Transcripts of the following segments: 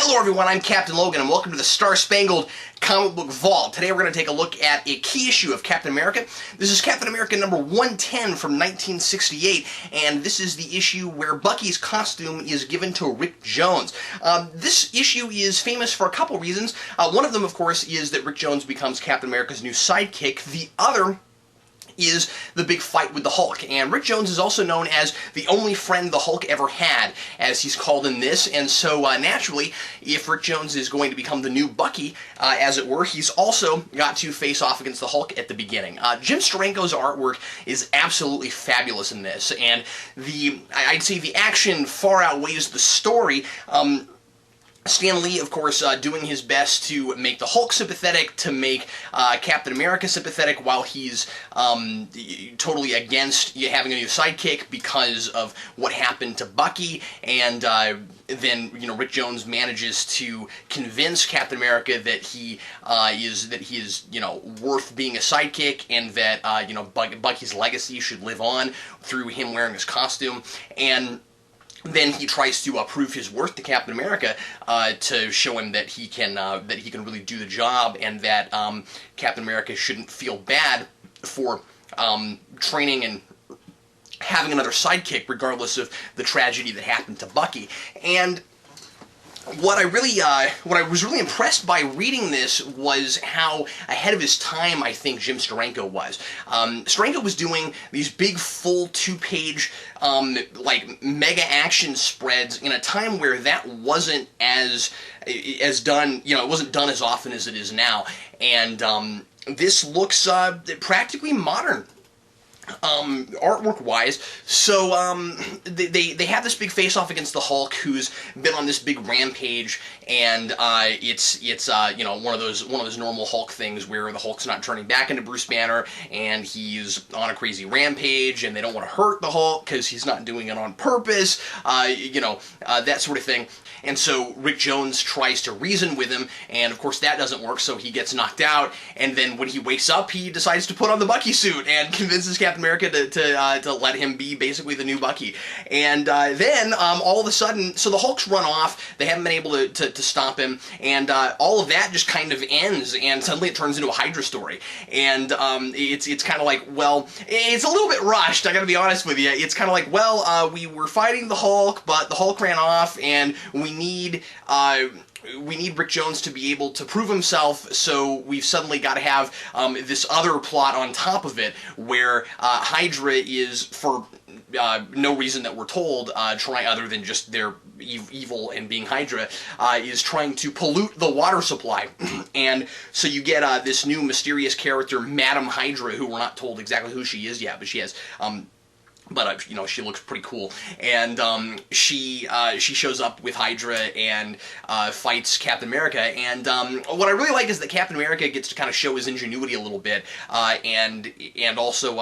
Hello everyone, I'm Captain Logan and welcome to the Star-Spangled Comic Book Vault. Today we're going to take a look at a key issue of Captain America. This is Captain America number 110 from 1968, and this is the issue where Bucky's costume is given to Rick Jones. This issue is famous for a couple reasons. One of them, of course, is that Rick Jones becomes Captain America's new sidekick. The other is the big fight with the Hulk, and Rick Jones is also known as the only friend the Hulk ever had, as he's called in this, and so naturally, if Rick Jones is going to become the new Bucky, as it were, he's also got to face off against the Hulk at the beginning. Jim Steranko's artwork is absolutely fabulous in this, and I'd say the action far outweighs the story. Stan Lee, of course, doing his best to make the Hulk sympathetic, to make Captain America sympathetic, while he's totally against having a new sidekick because of what happened to Bucky, and then Rick Jones manages to convince Captain America that he is worth being a sidekick, and that Bucky's legacy should live on through him wearing his costume. And then he tries to prove his worth to Captain America to show him that he can really do the job, and that Captain America shouldn't feel bad for training and having another sidekick, regardless of the tragedy that happened to Bucky. And what I was really impressed by reading this was how ahead of his time I think Jim Steranko was. Steranko was doing these big full two-page mega action spreads in a time where that wasn't as done, it wasn't done as often as it is now, and this looks practically modern. Artwork-wise, so they have this big face-off against the Hulk, who's been on this big rampage, and it's one of those normal Hulk things where the Hulk's not turning back into Bruce Banner, and he's on a crazy rampage, and they don't want to hurt the Hulk because he's not doing it on purpose, that sort of thing. And so Rick Jones tries to reason with him, and of course that doesn't work, so he gets knocked out, and then when he wakes up, he decides to put on the Bucky suit and convinces Captain America to let him be basically the new Bucky. And then, all of a sudden, so the Hulk's run off, they haven't been able to stop him, and all of that just kind of ends, and suddenly it turns into a Hydra story. And it's kind of like, well, it's a little bit rushed, I gotta be honest with you. It's kind of like, well, we were fighting the Hulk, but the Hulk ran off, and we need Rick Jones to be able to prove himself, so we've suddenly got to have this other plot on top of it, where Hydra is, for no reason that we're told, other than just their evil and being Hydra, is trying to pollute the water supply. And so you get this new mysterious character, Madam Hydra, who we're not told exactly who she is yet, but she has she looks pretty cool, and she shows up with Hydra and fights Captain America. And what I really like is that Captain America gets to kind of show his ingenuity a little bit, and also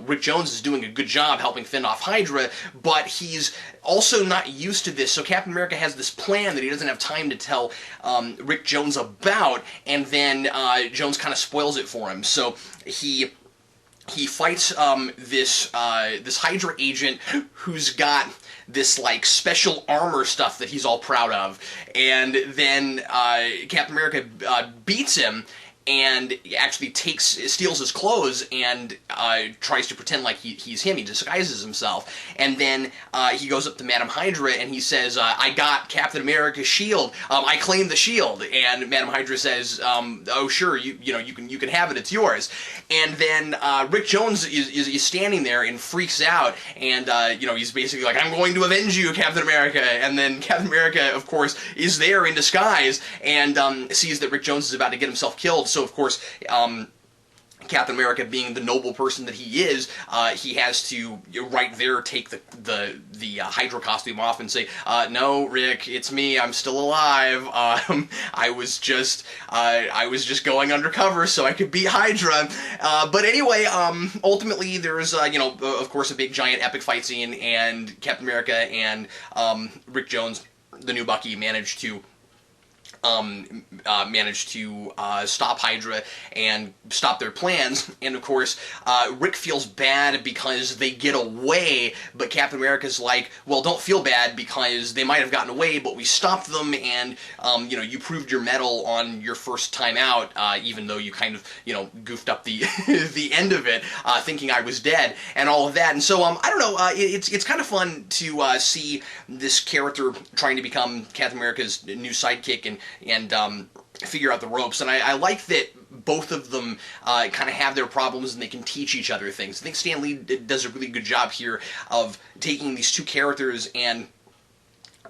Rick Jones is doing a good job helping fend off Hydra, but he's also not used to this. So Captain America has this plan that he doesn't have time to tell Rick Jones about, and then Jones kind of spoils it for him. So he fights this Hydra agent who's got this special armor stuff that he's all proud of, and then Captain America beats him and actually steals his clothes and tries to pretend like he's him. He disguises himself, and then he goes up to Madam Hydra and he says, "I got Captain America's shield. I claim the shield." And Madam Hydra says, "Oh, sure, you can have it. It's yours." And then Rick Jones is standing there and freaks out, and he's basically like, "I'm going to avenge you, Captain America." And then Captain America, of course, is there in disguise and sees that Rick Jones is about to get himself killed. So of course, Captain America, being the noble person that he is, he has to right there take the Hydra costume off and say, "No, Rick, it's me. I'm still alive. I was just going undercover so I could beat Hydra." But anyway, ultimately there's of course a big giant epic fight scene, and Captain America and Rick Jones, the new Bucky, managed to managed to stop Hydra and stop their plans, and of course Rick feels bad because they get away, but Captain America's like, well, don't feel bad because they might have gotten away, but we stopped them, and you know, you proved your mettle on your first time out, even though you kind of, you know, goofed up the the end of it, thinking I was dead, and all of that. And so I don't know, it's kind of fun to see this character trying to become Captain America's new sidekick and figure out the ropes. And I like that both of them kind of have their problems and they can teach each other things. I think Stan Lee does a really good job here of taking these two characters and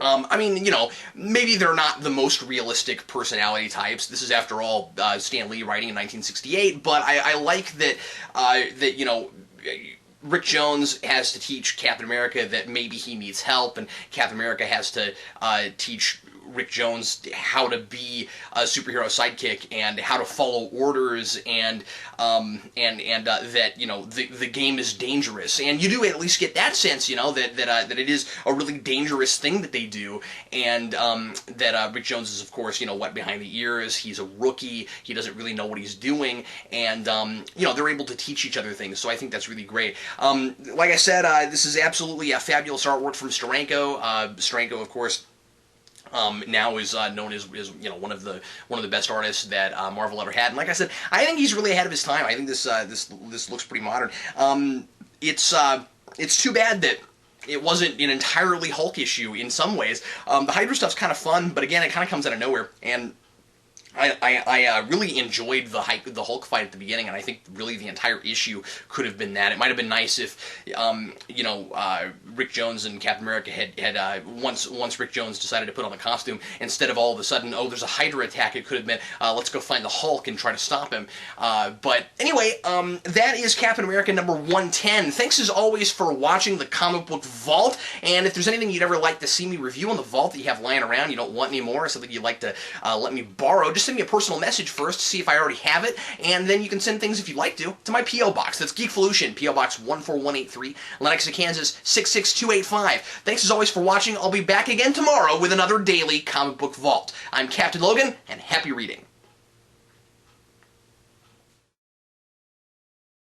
I mean, you know, maybe they're not the most realistic personality types. This is, after all, Stan Lee writing in 1968, but I like that, that, you know, Rick Jones has to teach Captain America that maybe he needs help, and Captain America has to teach Rick Jones how to be a superhero sidekick and how to follow orders, and that, you know, the game is dangerous, and you do at least get that sense, you know, that it is a really dangerous thing that they do, and that Rick Jones is, of course, you know, wet behind the ears. He's a rookie. He doesn't really know what he's doing, and you know, they're able to teach each other things. So I think that's really great. Like I said, this is absolutely a fabulous artwork from Steranko. Steranko, of course, now is known as you know, one of the best artists that Marvel ever had. And like I said, I think he's really ahead of his time. I think this looks pretty modern. It's too bad that it wasn't an entirely Hulk issue in some ways. The Hydra stuff's kind of fun, but again, it kind of comes out of nowhere. And I really enjoyed the Hulk fight at the beginning, and I think really the entire issue could have been that. It might have been nice if, you know, Rick Jones and Captain America had once Rick Jones decided to put on the costume, instead of all of a sudden, oh, there's a Hydra attack, it could have been, let's go find the Hulk and try to stop him. But anyway, that is Captain America number 110. Thanks as always for watching the Comic Book Vault, and if there's anything you'd ever like to see me review on the Vault that you have lying around, you don't want anymore, or something you'd like to let me borrow, just send me a personal message first to see if I already have it, and then you can send things, if you'd like to my P.O. Box. That's Geekvolution, P.O. Box 14183, Lenexa, Kansas 66285. Thanks as always for watching. I'll be back again tomorrow with another daily Comic Book Vault. I'm Captain Logan, and happy reading.